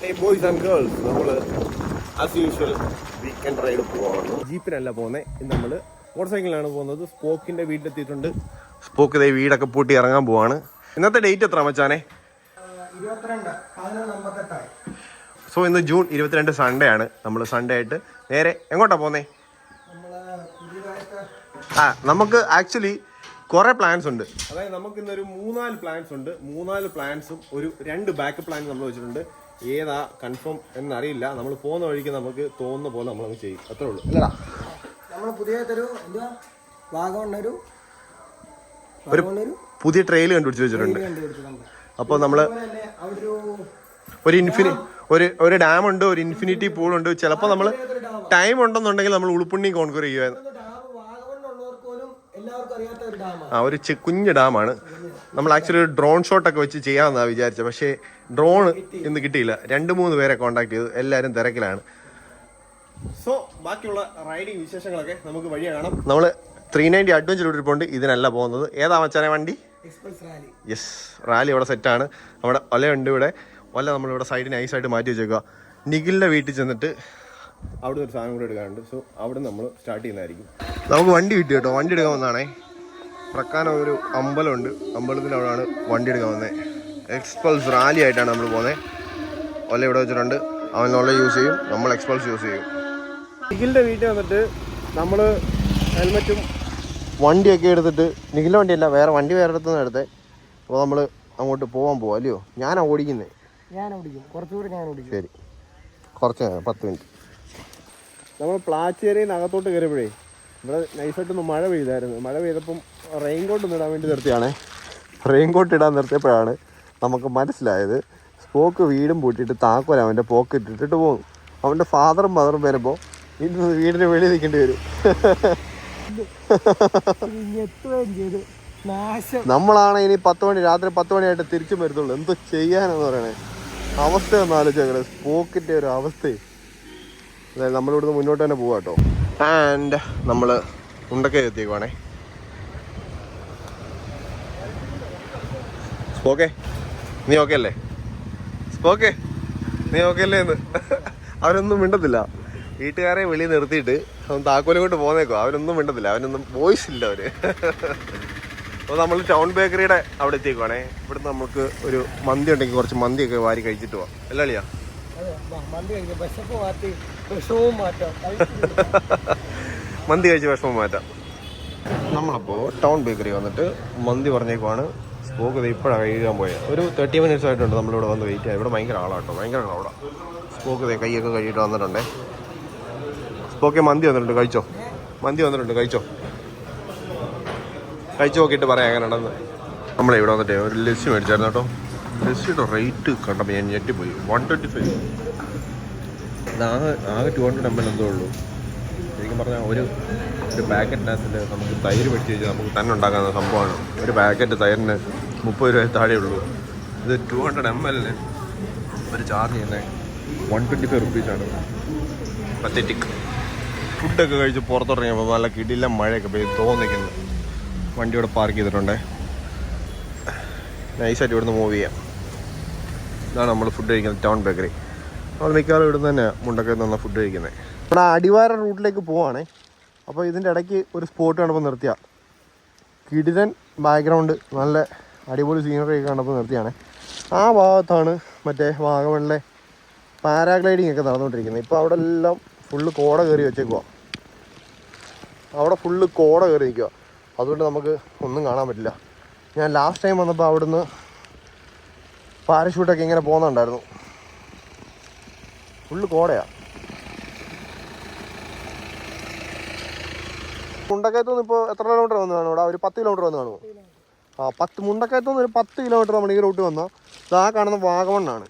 Hey boys and girls, നമ്മൾ as usual weekend ride പോവാണ്. ജീപ്പിനല്ല പോകുന്നത്, നമ്മൾ മോട്ടോർ സൈക്കിളിലാണ് പോകുന്നത്. സ്പോക്കിന്റെ വീട്ടിലെത്തിയിട്ടുണ്ട്. സ്പോക്ക് ഇതേ വീടൊക്കെ പൂട്ടി ഇറങ്ങാൻ പോവാണ്. ഇന്നത്തെ ഡേറ്റ് എത്ര മച്ചാനെ? 22. സോ ഇന്ന് ജൂൺ 22 സൺഡേ ആണ്. നമ്മൾ സൺഡേ ആയിട്ട് നേരെ എങ്ങോട്ടാ പോകുന്നേ? നമുക്ക് ആക്ച്വലി കുറെ പ്ലാൻസ് ഉണ്ട്. അതായത് നമുക്ക് ഇന്നൊരു 3-4 പ്ലാൻസ് ഉണ്ട്. 3-4 പ്ലാൻസും ഒരു 2 ബാക്കപ്പ് പ്ലാൻ നമ്മൾ വെച്ചിട്ടുണ്ട്. ഏതാ കൺഫേം എന്നറിയില്ല. നമ്മൾ പോകുന്ന വഴിക്ക് നമുക്ക് തോന്നുന്ന പോലെ നമ്മളങ്ങ് ചെയ്യും, അത്രേ ഉള്ളൂ. അല്ലടാ, നമ്മൾ ഒരു പുതിയ ട്രെയിൽ കണ്ടുപിടിച്ച് വെച്ചിട്ടുണ്ട്. അപ്പോൾ നമ്മള് ഒരു ഡാം ഉണ്ട്, ഒരു ഇൻഫിനിറ്റി പൂൾ ഉണ്ട്. ചിലപ്പോൾ നമ്മൾ ടൈം ഉണ്ടെന്നുണ്ടെങ്കിൽ നമ്മൾ ഉളുപ്പുണ്ണി കോൺക്വർ ചെയ്യുമായിരുന്നു. ഒരു കുഞ്ഞ് ഡാമാണ്. നമ്മൾ ആക്ച്വലി ഒരു ഡ്രോൺ ഷോട്ടൊക്കെ വെച്ച് ചെയ്യാമെന്നാണ് വിചാരിച്ചത്. പക്ഷേ ഡ്രോൺ ഇന്ന് കിട്ടിയില്ല. 2-3 പേരെ കോൺടാക്ട് ചെയ്തു, എല്ലാവരും തിരക്കിലാണ്. സോ ബാക്കിയുള്ള റൈഡിങ് വിശേഷങ്ങളൊക്കെ നമുക്ക് വഴിയെ കാണാം. നമ്മൾ 390 അഡ്വഞ്ചർ ഇട്ടിട്ടുണ്ട്. ഇതിനല്ല പോകുന്നത്. ഏതാ മച്ചാനെ വണ്ടി? യെസ്, റാലി ഇവിടെ സെറ്റാണ്. നമ്മുടെ ഒലയുണ്ട് ഇവിടെ. ഒല നമ്മളിവിടെ സൈഡിന് ഐസായിട്ട് മാറ്റി വെച്ചേക്കുക. നിഖിലിൻ്റെ വീട്ടിൽ ചെന്നിട്ട് അവിടെ ഒരു സാധനം കൂടെ എടുക്കാറുണ്ട്. സോ അവിടെ നമ്മൾ സ്റ്റാർട്ട് ചെയ്യുന്നതായിരിക്കും. നമുക്ക് വണ്ടി കിട്ടി കേട്ടോ. വണ്ടി എടുക്കാൻ വന്നതാണേ. പ്രക്കാനം ഒരു അമ്പലമുണ്ട്, അമ്പലത്തിൻ്റെ അവിടെയാണ് വണ്ടി എടുക്കാൻ വന്നത്. എക്സ്പൾസ് റാലി ആയിട്ടാണ് നമ്മൾ പോകുന്നത്. ഒല ഇവിടെ വെച്ചിട്ടുണ്ട്. അവൻ ഒല യൂസ് ചെയ്യും, നമ്മൾ എക്സ്പൾസ് യൂസ് ചെയ്യും. നിഖിലിൻ്റെ വീട്ടിൽ വന്നിട്ട് നമ്മൾ ഹെൽമെറ്റും വണ്ടിയൊക്കെ എടുത്തിട്ട്, നിഖിലിൻ്റെ വണ്ടിയല്ല, വേറെ വണ്ടി വേറെ അടുത്തുനിന്ന് എടുത്തേ. അപ്പോൾ നമ്മൾ അങ്ങോട്ട് പോകാൻ പോവാം, അല്ലയോ? ഞാനാണ് ഓടിക്കുന്നത്. ശരി, കുറച്ച് 10 മിനിറ്റ്. നമ്മൾ പ്ലാച്ചേരിയിൽ നിന്ന് അകത്തോട്ട് കയറിയപ്പോഴേ ഇവിടെ നൈസായിട്ടൊന്ന് മഴ പെയ്തായിരുന്നു. മഴ പെയ്തപ്പം റെയിൻകോട്ട് ഒന്നും ഇടാൻ വേണ്ടി നിർത്തിയാണേ. റെയിൻകോട്ട് ഇടാൻ നിർത്തിയപ്പോഴാണ് നമുക്ക് മനസ്സിലായത് സ്പോക്ക് വീടും പൂട്ടിയിട്ട് താക്കോൽ അവൻ്റെ പോക്കറ്റ് ഇട്ടിട്ട് പോകും. അവൻ്റെ ഫാദറും മദറും വരുമ്പോൾ ഇന്ന് വീടിന് വെളി നിൽക്കേണ്ടി വരും. നമ്മളാണ് ഇനി 10 മണി, രാത്രി 10 മണിയായിട്ട് തിരിച്ചും വരുത്തുള്ളൂ. എന്തോ ചെയ്യാനെന്ന് പറയണേ. അവസ്ഥ ഒന്ന് ആലോചിച്ചേക്കണേ, സ്പോക്കിൻ്റെ ഒരു അവസ്ഥയെ. അതായത് നമ്മളിവിടുന്ന് മുന്നോട്ട് തന്നെ പോവാം കേട്ടോ. ആൻഡ് നമ്മൾ ഉണ്ടൊക്കെ എത്തിയേക്കുവാണേ. സ്പോക്കേ, നീ ഓക്കെ അല്ലേ? സ്പോക്കേ, നീ ഓക്കെ അല്ലേ എന്ന് അവരൊന്നും മിണ്ടത്തില്ല. വീട്ടുകാരെ വെളിയിൽ നിർത്തിയിട്ട് അവൻ താക്കോലും കൊണ്ട് പോന്നേക്കോ. അവരൊന്നും മിണ്ടത്തില്ല, അവനൊന്നും വോയിസ് ഇല്ല അവര്. അപ്പോൾ നമ്മൾ ടൗൺ ബേക്കറിയുടെ അവിടെ എത്തിയേക്കുവാണേ. ഇവിടുന്ന് നമുക്ക് ഒരു മന്തി ഉണ്ടെങ്കിൽ കുറച്ച് മന്തിയൊക്കെ വാരി കഴിച്ചിട്ട് പോവാം. അല്ല അളിയാ? മന്തി കഴിച്ച് വിഷമം മാറ്റാം. നമ്മളപ്പോൾ ടൗൺ ബേക്കറി വന്നിട്ട് മന്തി പറഞ്ഞേക്കുവാണ്. സ്പോക്ക് ഇപ്പോഴാണ് കഴിക്കാൻ പോയത്. ഒരു 30 മിനിറ്റ്സ് ആയിട്ടുണ്ട് നമ്മളിവിടെ വന്ന് വെയിറ്റ് ചെയ്യാം. ഇവിടെ ഭയങ്കര ആളാട്ടോ, ഭയങ്കര ക്രൗഡാണ്. സ്പോക്ക് കൈയൊക്കെ കഴിയിട്ട് വന്നിട്ടുണ്ടേ. സ്പോക്കെ മന്തി വന്നിട്ടുണ്ട്, കഴിച്ചോ? മന്തി വന്നിട്ടുണ്ട്, കഴിച്ചോ? കഴിച്ചു നോക്കിയിട്ട് പറയാം എങ്ങനെ ഉണ്ടെന്ന്. നമ്മളെ ഇവിടെ വന്നിട്ട് ഒരു ലസ്സി മേടിച്ചായിരുന്നു കേട്ടോ. ലസ്സിയുടെ റേറ്റ് കണ്ടപ്പോൾ ഞാൻ ഞെട്ടിപ്പോയി. 125. ആകെ 200 ml എന്തോ ഉള്ളൂ. ശരിക്കും പറഞ്ഞാൽ ഒരു പാക്കറ്റിനകത്തിൽ നമുക്ക് തൈര് വെച്ച് കഴിഞ്ഞാൽ നമുക്ക് തന്നെ ഉണ്ടാക്കാവുന്ന സംഭവമാണ്. ഒരു പാക്കറ്റ് തൈരിന് 30 രൂപ താഴെ ഉള്ളൂ. ഇത് 200 ml ഒരു ചാർജ് ചെയ്യുന്നത് 125 റുപ്പീസാണ്. പത്തറ്റിക്. ഫുഡൊക്കെ കഴിച്ച് പുറത്തിറങ്ങിയപ്പോൾ നല്ല കിടില മഴയൊക്കെ പെയ്ത് തോന്നിക്കുന്നു. വണ്ടി ഇവിടെ പാർക്ക് ചെയ്തിട്ടുണ്ടേ. നൈസായിട്ട് ഇവിടുന്ന് മൂവ് ചെയ്യാം. ഇതാണ് നമ്മൾ ഫുഡ് കഴിക്കുന്നത്, ടൗൺ ബേക്കറി. നമ്മൾ മിക്കവാറും ഇവിടുന്ന് തന്നെ മുണ്ടൊക്കെ നിന്ന് ഫുഡ് കഴിക്കുന്നത്. ഇവിടെ അടിവാര റൂട്ടിലേക്ക് പോവാണേ. അപ്പോൾ ഇതിൻ്റെ ഇടയ്ക്ക് ഒരു സ്പോട്ട് കണ്ടപ്പോൾ നിർത്തിയാൽ കിടിലൻ ബാക്ക്ഗ്രൗണ്ട്, നല്ല അടിപൊളി സീനറി ഒക്കെ കണ്ടപ്പോൾ നിർത്തിയാണേ. ആ ഭാഗത്താണ് മറ്റേ വാഗമണിലെ പാരാഗ്ലൈഡിങ് ഒക്കെ നടന്നുകൊണ്ടിരിക്കുന്നത്. ഇപ്പോൾ അവിടെ എല്ലാം ഫുള്ള് കോട കയറി വെച്ചേക്കുക. അവിടെ ഫുള്ള് കോട കയറി നിൽക്കുക. അതുകൊണ്ട് നമുക്ക് ഒന്നും കാണാൻ പറ്റില്ല. ഞാൻ ലാസ്റ്റ് ടൈം വന്നപ്പോൾ അവിടുന്ന് പാരഷൂട്ടൊക്കെ ഇങ്ങനെ പോകുന്നുണ്ടായിരുന്നു. ഫുള്ള് കോടയാണ്. മുണ്ടക്കയത്തുനിന്ന് ഇപ്പോൾ എത്ര കിലോമീറ്റർ വന്ന് കാണും? ഇവിടെ ഒരു 10 കിലോമീറ്റർ വന്ന് കാണുമോ? മുണ്ടക്കയത്തുനിന്ന് ഒരു 10 കിലോമീറ്റർ നമ്മൾ ഈ റൂട്ട് വന്നാൽ ഇതാ കാണുന്ന വാഗമണ്ണാണ്.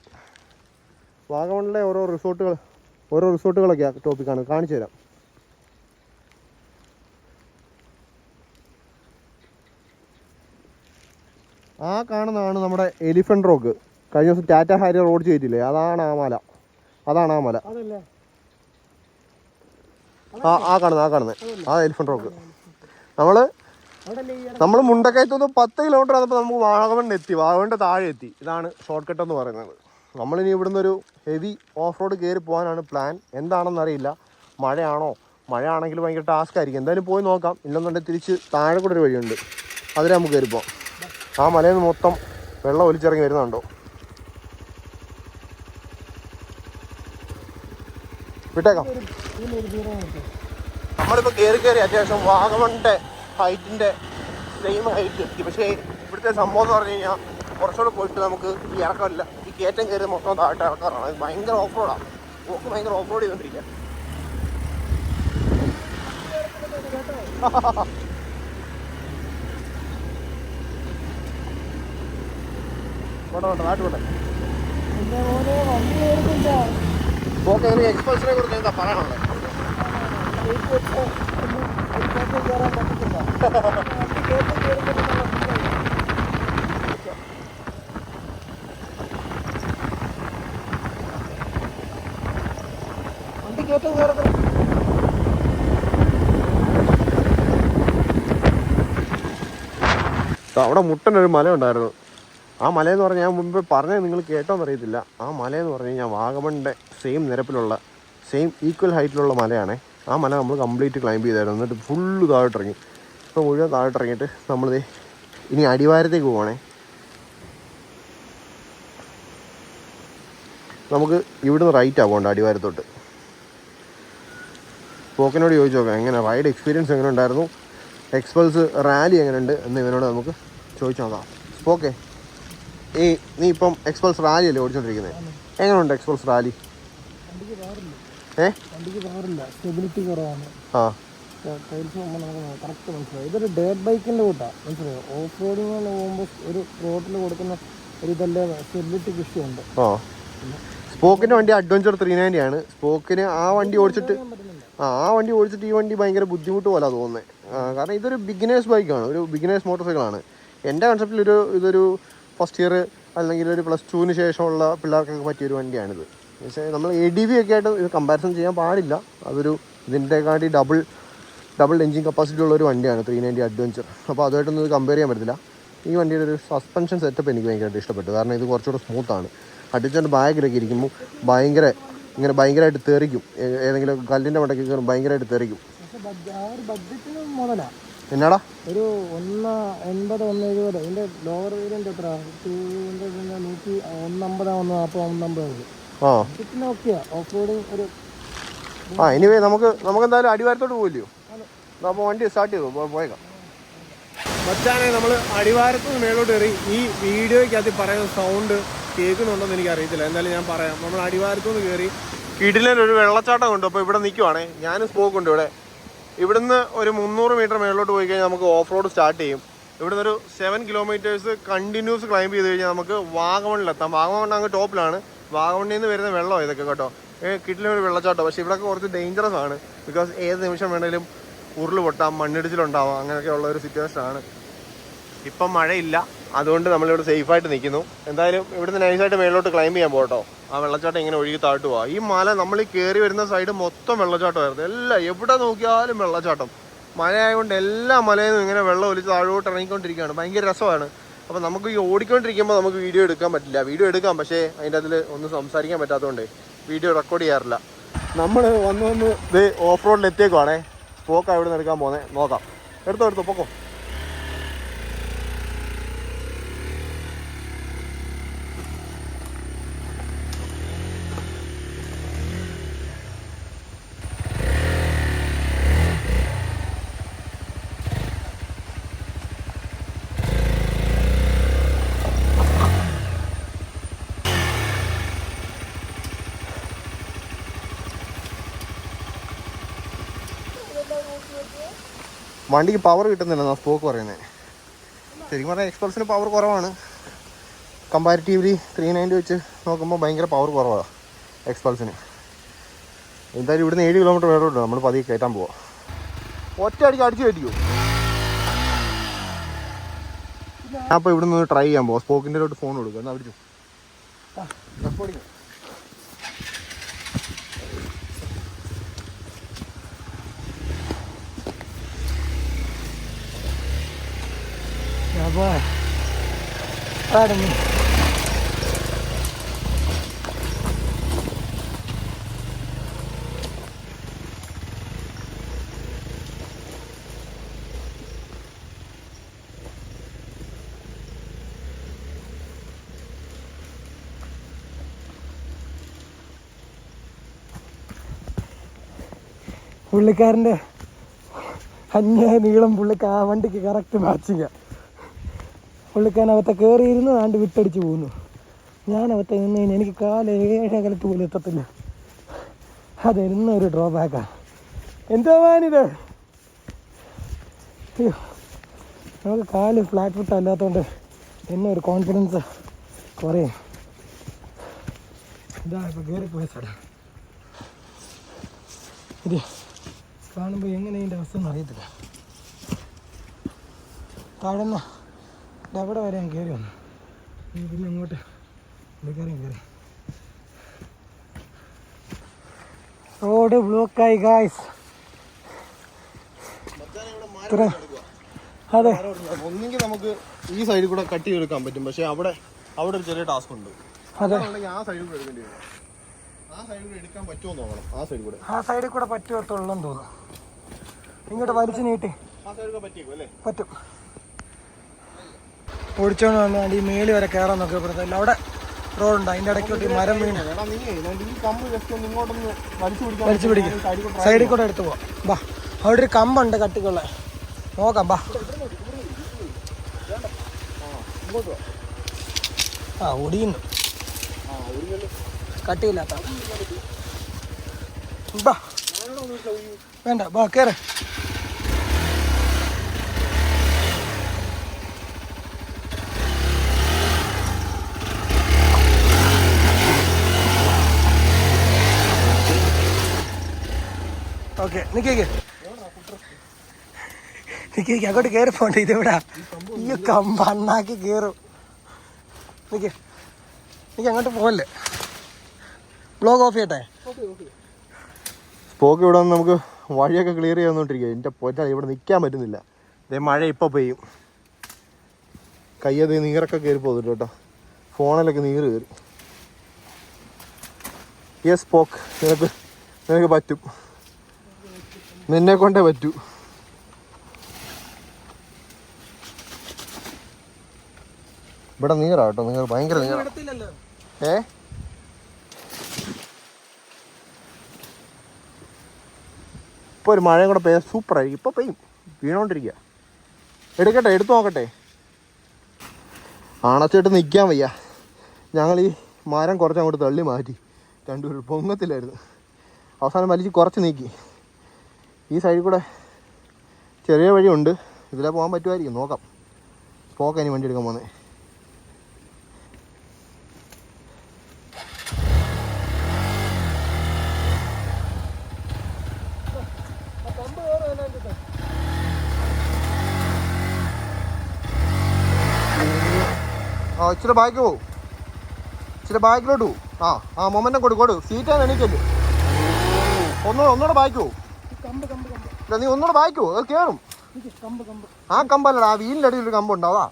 വാഗമണ്ണിലെ ഓരോ റിസോർട്ടുകളൊക്കെയാണ് ടോപ്പിക്കാണ്. കാണിച്ചു തരാം. ആ കാണുന്നതാണ് നമ്മുടെ എലിഫന്റ് റോക്ക്. കഴിഞ്ഞ ദിവസം ടാറ്റ ഹാരിയർ റോഡ് ചെയ്തിട്ടില്ലേ? അതാണ് ആ മല. അതാണ് ആ മല. ആ കാണുന്നത് ആ എലിഫന്റ് റോക്ക്. നമ്മൾ മുണ്ടക്കയത്തുനിന്ന് 10 കിലോമീറ്റർ വന്നപ്പോൾ നമുക്ക് വാഗമണ്ണിൽ എത്തി. വാഗമണ്ണിൻ്റെ താഴെ എത്തി. ഇതാണ് ഷോർട്ട് കട്ട് എന്ന് പറയുന്നത്. നമ്മളിനി ഇവിടുന്ന് ഒരു ഹെവി ഓഫ് റോഡ് കയറി പോകാനാണ് പ്ലാൻ. എന്താണെന്നറിയില്ല. മഴയാണെങ്കിൽ ഭയങ്കര ടാസ്ക് ആയിരിക്കും. എന്തായാലും പോയി നോക്കാം. ഇല്ലെന്നുണ്ടെങ്കിൽ തിരിച്ച് താഴെ കൂടെ ഒരു വഴിയുണ്ട്, അതിൽ നമുക്ക് കയറിപ്പോവാം. ആ മലയിൽ നിന്ന് മൊത്തം വെള്ളം ഒലിച്ചിറങ്ങി വരുന്നുണ്ടോ? വിട്ടേക്കാം. നമ്മളിപ്പോൾ കയറി അത്യാവശ്യം വാഗമണിൻ്റെ ഹൈറ്റിൻ്റെ സെയിം ഹൈറ്റ് എത്തി. പക്ഷേ ഇവിടുത്തെ സംഭവം എന്ന് പറഞ്ഞു കഴിഞ്ഞാൽ കുറച്ചുകൂടെ പോയിട്ട് നമുക്ക് ഈ ഇറക്കമില്ല, ഈ കയറ്റം കയറി മൊത്തം താഴെ ഇറക്കാറാണ്. അത് ഭയങ്കര ഓഫ് റോഡാണ്. പോക്ക് ഭയങ്കര ഓഫ് റോഡ് ചെയ്തുകൊണ്ടിരിക്കുക. നാട്ടുകൊണ്ടേ പോക്ക് എങ്ങനെ എക്സ്പൾസിനെ കുറിച്ച് എന്താ പറയാനുള്ളത്? വണ്ടി കയറ്റം കയറത്തില്ല. അവിടെ മുട്ടനൊരു മല ഉണ്ടായിരുന്നു. ആ മലയെന്ന് പറഞ്ഞാൽ ഞാൻ മുമ്പ് പറഞ്ഞത് നിങ്ങൾ കേട്ടോന്നറിയത്തില്ല. ആ മലയെന്ന് പറഞ്ഞു കഴിഞ്ഞാൽ വാഗമണിൻ്റെ സെയിം നിരപ്പിലുള്ള സെയിം ഈക്വൽ ഹൈറ്റിലുള്ള മലയാണേ. ആ മല നമ്മൾ കംപ്ലീറ്റ് ക്ലൈംബ് ചെയ്തായിരുന്നു. എന്നിട്ട് ഫുള്ള് താഴോട്ടിറങ്ങി. ഇപ്പോൾ മുഴുവൻ താഴോട്ടിറങ്ങിയിട്ട് നമ്മളിത് ഇനി അടിവാരത്തേക്ക് പോകണേ. നമുക്ക് ഇവിടുന്ന് റൈറ്റാണ് പോകേണ്ട അടിവാരത്തോട്ട്. പോക്കിനോട് ചോദിച്ചു നോക്കാം എങ്ങനെ റൈഡ് എക്സ്പീരിയൻസ് എങ്ങനെ ഉണ്ടായിരുന്നു, എക്സ്പൾസ് റാലി എങ്ങനെയുണ്ട് എന്ന് ഇവനോട് നമുക്ക് ചോദിച്ചു നോക്കാം. ഓക്കെ, നീ ഇപ്പം എക്സ്പൾസ് റാലി അല്ലേ ഓടിച്ചോണ്ടിരിക്കുന്നത്? എങ്ങനെയുണ്ട് എക്സ്പൾസ് റാലി? സ്റ്റെബിലിറ്റി കുറവാണ്. ആ ടൈൽസ് നമുക്ക് കറക്റ്റ് മനസ്സിലായി. ഇതൊരു ഡേറ്റ് ബൈക്കിൻ്റെ കൂട്ടാണ്, മനസ്സിലായോ? ഓഫ് റോഡിങ്ങിന് പോകുമ്പോൾ ഒരു റോഡിൽ കൊടുക്കുന്ന ഒരു ഇതെല്ലാം സ്റ്റെബിലിറ്റിക്ക് ഇഷ്യൂണ്ട്. ആ സ്പോക്കിൻ്റെ വണ്ടി അഡ്വഞ്ചർ 390 ആണ്. സ്പോക്കിന് ആ വണ്ടി ഓടിച്ചിട്ട് ഈ വണ്ടി ഭയങ്കര ബുദ്ധിമുട്ട് പോലെ തോന്നുന്നത്. കാരണം ഇതൊരു ബിഗിനേഴ്സ് ബൈക്കാണ്, ഒരു ബിഗിനേഴ്സ് മോട്ടോർ സൈക്കിളാണ്. എൻ്റെ കൺസെപ്റ്റിൽ ഇതൊരു ഫസ്റ്റ് ഇയർ അല്ലെങ്കിൽ ഒരു +2 ശേഷമുള്ള പിള്ളേർക്കൊക്കെ പറ്റിയൊരു വണ്ടിയാണിത്. പക്ഷേ നമ്മൾ ADV ഒക്കെ ആയിട്ട് ഇത് കമ്പാരിസൺ ചെയ്യാൻ പാടില്ല. ഇതിൻ്റെക്കാട്ടി ഡബിൾ എൻജിൻ കപ്പാസിറ്റി ഉള്ള ഒരു വണ്ടിയാണ് 390 അഡ്വഞ്ചർ. അപ്പോൾ അതുമായിട്ടൊന്നും ഇത് കമ്പയർ ചെയ്യാൻ പറ്റില്ല. ഈ വണ്ടിയുടെ ഒരു സസ്പെൻഷൻ സെറ്റപ്പ് എനിക്ക് ഭയങ്കരമായിട്ട് ഇഷ്ടപ്പെട്ടു. കാരണം ഇത് കുറച്ചുകൂടെ സ്മൂത്താണ്. അഡ്വഞ്ചറിൻ്റെ ബാഗിലൊക്കെ ഇരിക്കുമ്പോൾ ഭയങ്കരമായിട്ട് തെറിക്കും. ഏതെങ്കിലും കല്ലിൻ്റെ മടക്കി കയറും, ഭയങ്കരമായിട്ട് തെറിക്കും. എന്നാടാ ഒരു 180 170 ഇതിൻ്റെ ലോവർ വേരിയൻ്റ് എത്ര? 150 140 ഓഫ് റോഡിങ് ഒരു. എനിവേ നമുക്ക് എന്തായാലും അടിവാരത്തോട്ട് പോയില്ലയോ? അപ്പോൾ വണ്ടി സ്റ്റാർട്ട് ചെയ്തു പോയേക്കാം. മച്ചാനെ നമ്മൾ അടിവാരത്ത് നിന്ന് മേലോട്ട് കയറി. ഈ വീഡിയോയ്ക്കകത്ത് പറയുന്ന സൗണ്ട് കേൾക്കുന്നുണ്ടോന്ന് എനിക്ക് അറിയത്തില്ല, എന്തായാലും ഞാൻ പറയാം. നമ്മൾ അടിവാരത്ത് നിന്ന് കയറി കിടിലൊരു വെള്ളച്ചാട്ടം ഉണ്ട്. അപ്പോൾ ഇവിടെ നിൽക്കുവാണേ, ഞാനും സ്പോക്കുണ്ട് ഇവിടെ. ഇവിടുന്ന് ഒരു 300 മീറ്റർ മേളിലോട്ട് പോയി കഴിഞ്ഞാൽ നമുക്ക് ഓഫ് റോഡ് സ്റ്റാർട്ട് ചെയ്യും. ഇവിടുന്ന് ഒരു 7 കിലോമീറ്റേഴ്സ് കണ്ടിന്യൂസ് ക്ലൈംബ് ചെയ്ത് കഴിഞ്ഞാൽ നമുക്ക് വാഗമണിലെത്താം. വാഗമൺ അങ്ങ് ടോപ്പിലാണ്. വാഗമണിൽ നിന്ന് വരുന്ന വെള്ളം ഇതൊക്കെ കേട്ടോ. കിടിലൊരു വെള്ളച്ചാട്ടം. പക്ഷേ ഇവിടെയൊക്കെ കുറച്ച് ഡേഞ്ചറസ് ആണ്. ബിക്കോസ് ഏത് നിമിഷം വേണമെങ്കിലും ഉരുൾ പൊട്ടാം, മണ്ണിടിച്ചിലുണ്ടാവാം, അങ്ങനെയൊക്കെ ഉള്ള ഒരു സിറ്റുവേഷനാണ്. ഇപ്പം മഴയില്ല, അതുകൊണ്ട് നമ്മളിവിടെ സേഫായിട്ട് നിൽക്കുന്നു. എന്തായാലും ഇവിടുന്ന് നൈസായിട്ട് മേളിലോട്ട് ക്ലൈംബ് ചെയ്യാൻ പോകട്ടോ. ആ വെള്ളച്ചാട്ടം ഇങ്ങനെ ഒഴുകി താഴ്ത്തു പോവാം. ഈ മല നമ്മൾ ഈ കയറി വരുന്ന സൈഡ് മൊത്തം വെള്ളച്ചാട്ടമായിരുന്നു. എവിടെ നോക്കിയാലും വെള്ളച്ചാട്ടം. മഴയായതുകൊണ്ട് എല്ലാ മലയിൽ നിന്നും ഇങ്ങനെ വെള്ളം ഒലിച്ച് താഴോട്ട് ഇറങ്ങിക്കൊണ്ടിരിക്കുകയാണ്. ഭയങ്കര രസമാണ്. അപ്പോൾ നമുക്ക് ഈ ഓടിക്കൊണ്ടിരിക്കുമ്പോൾ നമുക്ക് വീഡിയോ എടുക്കാൻ പറ്റില്ല. വീഡിയോ എടുക്കാം, പക്ഷേ അതിൻ്റെ അതിൽ ഒന്നും സംസാരിക്കാൻ പറ്റാത്തതുകൊണ്ട് വീഡിയോ റെക്കോർഡ് ചെയ്യാറില്ല. നമ്മൾ വന്ന് ഇത് ഓഫ് റോഡിൽ എത്തിയേക്കുവാണേ. സ്പോക്കാണ് ഇവിടെ നിന്ന് എടുക്കാൻ പോകുന്നത്. നോക്കാം. എടുത്തോ പൊക്കോ. വണ്ടിക്ക് പവർ കിട്ടുന്നില്ലെന്നാണ് സ്പോക്ക് പറയുന്നത്. ശരിക്കും പറഞ്ഞാൽ എക്സ്പൾസിന് പവർ കുറവാണ്. കമ്പാരിറ്റീവ്ലി 390 വെച്ച് നോക്കുമ്പോൾ ഭയങ്കര പവർ കുറവാണ് എക്സ്പൾസിന്. എന്തായാലും ഇവിടുന്ന് 7 കിലോമീറ്റർ വേറോട്ട് നമ്മൾ പതിയെ കയറ്റാൻ പോവാം. ഒറ്റ അടിക്ക് അടിച്ചു കയറ്റിക്കോ. ഞാൻ അപ്പോൾ ഇവിടെ നിന്ന് ട്രൈ ചെയ്യാൻ പോവാം. സ്പോക്കിൻ്റെ ഫോൺ കൊടുക്കുക, എന്നാൽ അടിച്ചു. പുള്ളിക്കാരൻ്റെ അന്യായ നീളം ആ വണ്ടിക്ക് കറക്റ്റ് മാച്ചിങ്ങ. പുള്ളിക്കാരൻ അവത്തെ കയറിയിരുന്ന് ആണ്ട് വിട്ടടിച്ച് പോകുന്നു. ഞാൻ അവത്തെ നിന്ന് കഴിഞ്ഞാൽ എനിക്ക് കാല് 7 പോലും എത്തത്തില്ല. അതെന്നൊരു ഡ്രോബാക്കാണ്. എന്താ വാനിത്? അയ്യോ, നമുക്ക് കാല് ഫ്ലാറ്റ് ഫുട്ട് അല്ലാത്തതുകൊണ്ട് എന്നെ ഒരു കോൺഫിഡൻസ് കുറയും. ഇതാ ഇപ്പോൾ കയറിപ്പോയ സ്ഥലം. ഇത് കാണുമ്പോൾ എങ്ങനെ ഇതിൻ്റെ അവസ്ഥ ഒന്നും അറിയത്തില്ല. താഴെന്ന അവിടെ വരെ ഞാൻ കയറി വന്നു. പിന്നെ ഇങ്ങോട്ട് കയറി റോഡ് ബ്ലോക്കായി ഗായ്സ്. അതെ, ഒന്നെങ്കിൽ നമുക്ക് ഈ സൈഡിൽ കൂടെ കട്ട് ചെയ്തെടുക്കാൻ പറ്റും, പക്ഷെ അവിടെ ഒരു ചെറിയ ടാസ്ക് ഉണ്ട്. അതെ, ആ സൈഡിൽ കൂടെ എടുക്കേണ്ടി വരും. ആ സൈഡിൽ കൂടെ എടുക്കാൻ പറ്റുമോ നോക്കണം. ആ സൈഡിൽ കൂടെ പറ്റുമത്തുള്ളെന്ന് തോന്നുന്നു. ഇങ്ങോട്ട് വലിച്ചു നീട്ടി ആ സൈഡിൽ കൂടെ പറ്റിയേക്കും അല്ലേ? പറ്റും. ഓടിച്ചോണ്ട് വന്നാൽ ഈ മേളി വരെ കയറാൻ നോക്കിയപ്പോഴത്തല്ല അവിടെ റോഡുണ്ട്. അതിൻ്റെ ഇടയ്ക്കോട്ട് മരം വീണ് വലിച്ചു പിടിക്കും. സൈഡിൽ കൂടെ എടുത്ത് പോവാം. ബാ, അവിടെ ഒരു കമ്പുണ്ട് കട്ടിക്കുള്ള, നോക്കാം. ബാ, ആ ഒടിയുന്നു, കട്ടിയില്ലാത്ത. ബാ, വേണ്ട, ബാ കയറ്. ഓക്കെ, നിൽക്കേ അങ്ങോട്ട് കയറി പോണ്ട. ഇതിവിടാ ഈ കമ്പണ്ണാക്കി കയറും. നിൽക്കേ അങ്ങോട്ട് പോകല്ലേ. ബ്ലോഗ് ഓഫ് ചെയ്യട്ടെ. സ്പോക്ക് ഇവിടെ വന്ന് നമുക്ക് വഴിയൊക്കെ ക്ലിയർ ചെയ്യാന്നോണ്ടിരിക്കുക. എൻ്റെ പൊറ്റാ ഇവിടെ നിൽക്കാൻ പറ്റുന്നില്ല. ഇതേ മഴ ഇപ്പോൾ പെയ്യും. കയ്യത് നീരൊക്കെ കയറി പോകുന്നുണ്ട് കേട്ടോ. ഫോണിലൊക്കെ നീര് കയറി. യെസ് സ്പോക്ക്, നിനക്ക് പറ്റും. നിന്നെ കൊണ്ടേ പറ്റൂ. ഇവിടെ നീറാ കേട്ടോ, നിങ്ങൾ ഭയങ്കര നീറാ. ഇപ്പോൾ ഒരു മഴയും കൂടെ പെയ്യാൻ സൂപ്പറായിരിക്കും. ഇപ്പോൾ പെയ്യും, വീണോണ്ടിരിക്കുക. എടുത്തു നോക്കട്ടെ. അണച്ചിട്ട് നിൽക്കാൻ വയ്യ. ഞങ്ങൾ ഈ മരം കുറച്ചങ്ങോട്ട് തള്ളി മാറ്റി. രണ്ടുപേരും പൊങ്ങത്തില്ലായിരുന്നു. അവസാനം വലിച്ച് കുറച്ച് നീക്കി. ഈ സൈഡിൽ കൂടെ ചെറിയ വഴിയുണ്ട്, ഇതിലെ പോകാൻ പറ്റുമായിരിക്കും. നോക്കാം. സ്പോക്ക് അതിന് വണ്ടി എടുക്കാൻ പോകുന്നത്. ഇച്ചിരി ബാക്ക് പോവും, ഇച്ചിരി ബാക്കിലോട്ട് പോവും. ആ മൊമെന്റം കൊടു. സീറ്റാണ് എണീക്കല്ലേ. ഒന്നുകൂടെ ബാക്ക് പോവും. നീ ഒന്നുകൂടെ ബാക്ക് പോവും, അത് കയറും. ആ കമ്പല്ലടാ, ആ വീലിൻ്റെ അടിയിൽ ഒരു കമ്പുണ്ട്. അതാ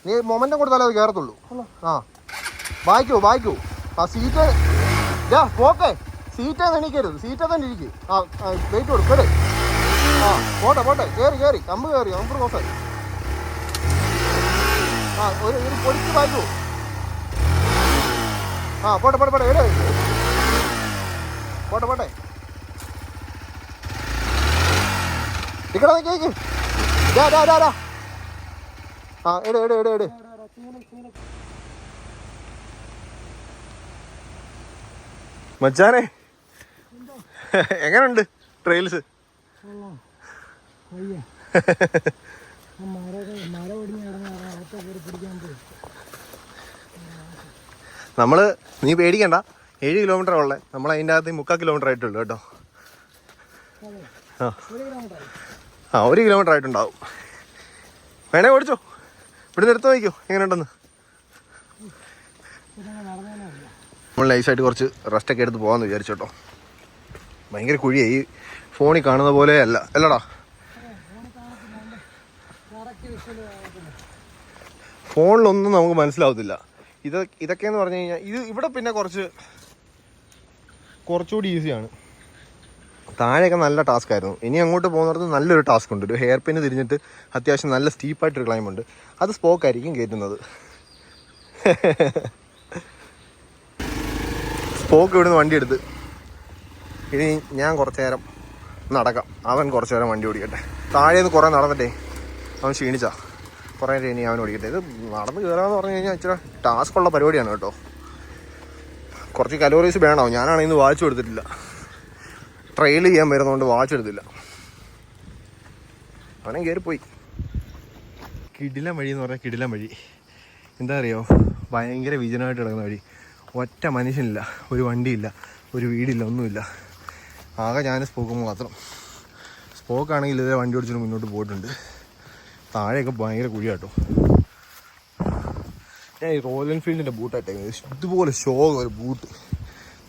നീ മൊമെന്റം കൊടുത്താലേ അത് കയറത്തുള്ളൂ. ബാക്ക് പോവും. ആ സീറ്റ് പോക്കെ, സീറ്റാന്ന് എണീക്കരുത്. സീറ്റാ തന്നെ ഇരിക്കും. വെയിറ്റ് കൊടുക്കും. പോട്ടെ കയറി കമ്പ് കയറി നമ്പർ ക്രോസ്. ഒരു പൊടിച്ച് ബാക്ക് പോവും. പോട്ടെ എവിടെ പോട്ടെ ഇക്കടാ കേക്ക്. എട് മച്ചാനെ, എങ്ങനുണ്ട് ട്രെയിൽസ്? നീ പേടിക്കണ്ട. 7 കിലോമീറ്റർ ഉള്ളേ. നമ്മൾ അതിൻ്റെ അകത്ത് 3/4 കിലോമീറ്റർ ആയിട്ടുള്ളൂ കേട്ടോ. 1 കിലോമീറ്റർ ആയിട്ടുണ്ടാവും. വേണേ ഓടിച്ചോ, ഇവിടെ എടുത്ത് നോക്കിയോ എങ്ങനെയുണ്ടെന്ന്. നമ്മൾ നൈസായിട്ട് കുറച്ച് റെസ്റ്റൊക്കെ എടുത്ത് പോകാമെന്ന് വിചാരിച്ചു കേട്ടോ. ഭയങ്കര കുഴിയായി. ഈ ഫോണിൽ കാണുന്ന പോലെ അല്ലടാ. ഫോണിലൊന്നും നമുക്ക് മനസ്സിലാവത്തില്ല. ഇതൊക്കെയെന്ന് പറഞ്ഞു കഴിഞ്ഞാൽ ഇവിടെ പിന്നെ കുറച്ചുകൂടി ഈസിയാണ്. താഴെയൊക്കെ നല്ല ടാസ്ക് ആയിരുന്നു. ഇനി അങ്ങോട്ട് പോകുന്നിടത്ത് നല്ലൊരു ടാസ്ക് ഉണ്ട്. ഒരു ഹെയർ പിന്ന് തിരിഞ്ഞിട്ട് അത്യാവശ്യം നല്ല സ്റ്റീപ്പായിട്ടൊരു ക്ലൈം ഉണ്ട്. അത് സ്പോക്കായിരിക്കും കയറ്റുന്നത്. സ്പോക്ക് ഇവിടുന്ന് വണ്ടി എടുത്ത് ഇനി ഞാൻ കുറച്ച് നേരം നടക്കാം. അവൻ കുറച്ച് നേരം വണ്ടി ഓടിക്കട്ടെ. താഴേന്ന് കുറേ നടന്നിട്ടേ അവൻ ക്ഷീണിച്ചാ. കുറേ നേരം ഇനി അവൻ ഓടിക്കട്ടെ. ഇത് നടന്ന് കയറാന്ന് പറഞ്ഞു കഴിഞ്ഞാൽ ഇച്ചിരി ടാസ്ക്കുള്ള പരിപാടിയാണ് കേട്ടോ. കുറച്ച് കലോറീസ് വേണോ. ഞാനാണെങ്കിൽ ഇന്ന് വാച്ച് എടുത്തിട്ടില്ല. ട്രെയിൽ ചെയ്യാൻ വരുന്നതുകൊണ്ട് വാച്ച് എടുത്തില്ല. അവനെ കയറിപ്പോയി. കിടിലം വഴി എന്ന് പറഞ്ഞാൽ കിടിലം വഴി. എന്താ അറിയോ, ഭയങ്കര വിജനമായിട്ട് കിടക്കുന്ന വഴി. ഒറ്റ മനുഷ്യനില്ല, ഒരു വണ്ടിയില്ല, ഒരു വീടില്ല, ഒന്നുമില്ല. ആകെ ഞാൻ സ്പോക്കുമ്പോൾ മാത്രം. സ്പോക്കാണെങ്കിൽ ഇതേ വണ്ടി ഓടിച്ചിട്ട് മുന്നോട്ട് പോയിട്ടുണ്ട്. താഴെയൊക്കെ ഭയങ്കര കുഴിയാട്ടോ. ഞാൻ ഈ റോയൽ എൻഫീൽഡിൻ്റെ ബൂട്ടായിട്ടേക്കുന്നത്. ഇതുപോലെ ഷോക ഒരു ബൂട്ട്.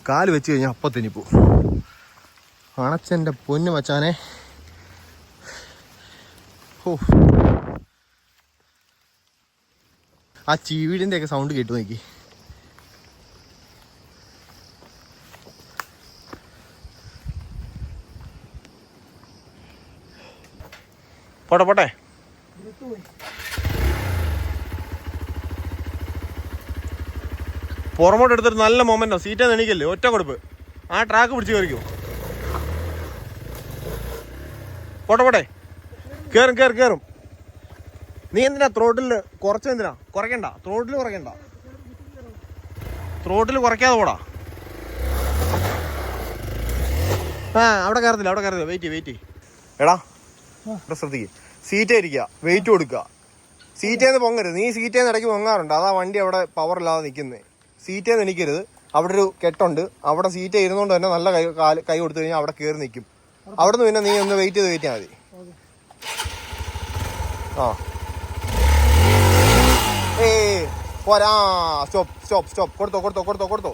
കാല് വെച്ച് കഴിഞ്ഞാൽ അപ്പം തെന്നിപ്പോ. അണച്ചെൻ്റെ പൊന്ന് മച്ചാനെ. ഓ, ആ ചീവീടിൻ്റെ ഒക്കെ സൗണ്ട് കേട്ടു നോക്കി. പോട്ടെ പോട്ടെ. പുറമോട്ട് എടുത്തിട്ട് നല്ല മൊമെന്റോ. സീറ്റേ എണീക്കല്ലേ, ഒറ്റ കൊടുപ്പ്. ആ ട്രാക്ക് പിടിച്ച് കയറിക്കോ. പോട്ടെ പോട്ടെ. കയറും കയറും കയറും. നീ എന്തിനാ ത്രോട്ടിൽ കുറച്ചെന്തിനാ? കുറയ്ക്കണ്ട, ത്രോട്ടിൽ കുറയ്ക്കണ്ട. ത്രോട്ടിൽ കുറയ്ക്കാതെ പോടാ. അവിടെ കയറത്തില്ല, അവിടെ കയറത്തില്ല. വെയിറ്റ് എടാ, ഇവിടെ ശ്രദ്ധിക്കുക. സീറ്റേ ഇരിക്കുക, വെയിറ്റ് കൊടുക്കുക. സീറ്റേന്ന് പൊങ്ങരുത്. നീ സീറ്റേന്ന് ഇടയ്ക്ക് പൊങ്ങാറുണ്ട്, അതാ വണ്ടി അവിടെ പവറില്ലാതെ നിൽക്കുന്നത്. സീറ്റേന്ന് എണീക്കരുത്. അവിടെ ഒരു കെട്ടുണ്ട്, അവിടെ സീറ്റേ ഇരുന്നുകൊണ്ട് തന്നെ നല്ല കൈ കൊടുത്തു കഴിഞ്ഞാൽ അവിടെ കയറി നിൽക്കും. അവിടെ നിന്ന് പിന്നെ നീ ഒന്ന് വെയിറ്റ് ചെയ്താൽ മതി. ആ പോരാ. Stop stop stop. കൊടുത്തോ.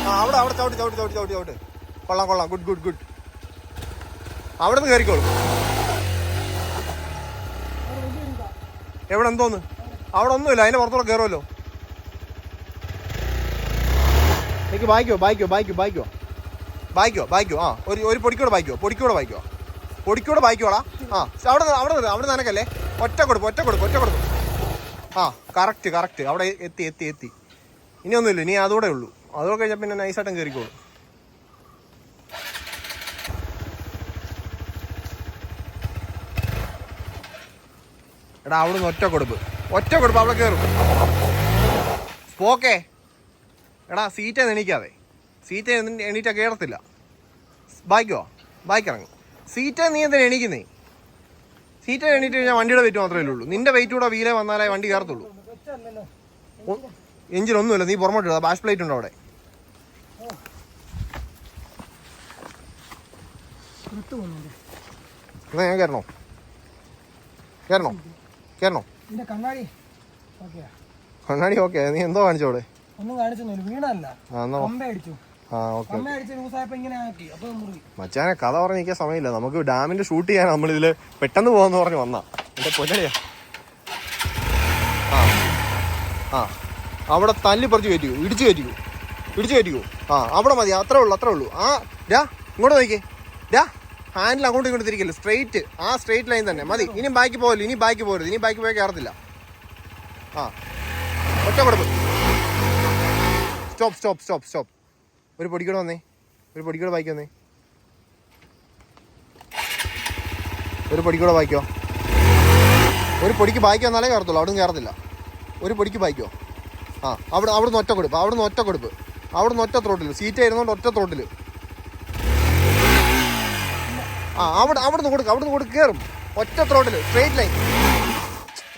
ആ അവിടെ ചവിട്ട്. കൊള്ളാം. ഗുഡ്. അവിടെ നിന്ന് കയറിക്കോളൂ. എവിടെ എന്തോന്ന്? അവിടെ ഒന്നുമില്ല, അതിന്റെ പുറത്തോടെ കയറുമല്ലോ. എനിക്ക് ബായിക്കോ. ആ ഒരു പൊടിക്കൂടെ ബായിക്കോടാ. ആ അവിടെ നനക്കല്ലേ. ഒറ്റ കൊടുപ്പ്. ആ കറക്റ്റ്. അവിടെ എത്തി. ഇനി ഒന്നുമില്ല, ഇനി അതോടെ ഉള്ളൂ. അതോടെ കഴിഞ്ഞാൽ പിന്നെ നൈസായിട്ടും കയറിക്കോളൂ. എടാ അവിടുന്ന് ഒറ്റ കൊടുപ്പ്. അവിടെ കയറും. സ്പോക്കേ എടാ, സീറ്റേ എണീക്കാതെ. സീറ്റേ എണീറ്റാ കയറത്തില്ല. ബായിക്ക് ഇറങ്ങും. സീറ്റേ നീ എന്തിനാ എണീക്കുന്നേ? സീറ്റേ എണീറ്റ് കഴിഞ്ഞാൽ വണ്ടിയുടെ വെയിറ്റ് മാത്രമേ ഉള്ളൂ. നിന്റെ വെയിറ്റ് കൂടെ വീലേ വന്നാലേ വണ്ടി കയറത്തുള്ളൂ. എഞ്ചിൻ ഒന്നുമില്ല, നീ പുറമോട്ട് ഇടാ. ബാഷ് പ്ലേറ്റ് ഉണ്ടോ അവിടെ? എന്നാ ഞാൻ കയറണോ? കണ്ണാടി ഓക്കെ. നീ എന്തോ കാണിച്ചോടെ? മച്ചാനെ കഥ പറഞ്ഞ് നിൽക്കാൻ സമയമില്ല. നമുക്ക് ഡാമിന്റെ ഷൂട്ട് ചെയ്യാൻ നമ്മളിതില് പെട്ടെന്ന് പോകാന്ന് പറഞ്ഞ് വന്നാ. എന്റെ പൊന്നടിയാ. ആ അവിടെ തല്ലി പറിച്ച് കയറ്റിക്കോ, ഇടിച്ചു കയറ്റിക്കോ. ആ അവിടെ മതി, അത്രേ ഉള്ളൂ. ആ ഇങ്ങോട്ട് നോക്കിക്കേ. ഹാൻഡിൽ അങ്ങോട്ടും ഇങ്ങോട്ട് തിരിക്കല്ലേ, സ്ട്രെയിറ്റ്. ആ സ്ട്രെയിറ്റ് ലൈൻ തന്നെ മതി. ഇനി ബാക്കി പോകരുത്. ഇനി ബാക്കി പോയാൽ കയറത്തില്ല. ആ ഒറ്റ കൊടുപ്പ്. സ്റ്റോപ്പ്. ഒരു പൊടിക്കൂടെ വന്നേ. ബാക്കി വന്നേ. ഒരു പൊടിക്കൂടെ ബാക്കിയോ. ഒരു പൊടിക്ക് ബാക്കി വന്നാലേ കയറത്തുള്ളൂ, അവിടെ നിന്ന് കയറത്തില്ല. ഒരു പൊടിക്ക് ബാക്കിയോ. ആ അവിടുന്ന് ഒറ്റ കൊടുപ്പ്. അവിടുന്ന് ഒറ്റ ത്രോട്ടിൽ. സീറ്റ് ആയിരുന്നോണ്ട് ഒറ്റ ത്രോട്ടിൽ. ആ അവിടുന്ന് കൊടുക്ക്. കയറും ഒറ്റ ത്രോട്ടിൽ, സ്ട്രെയിറ്റ് ലൈൻ.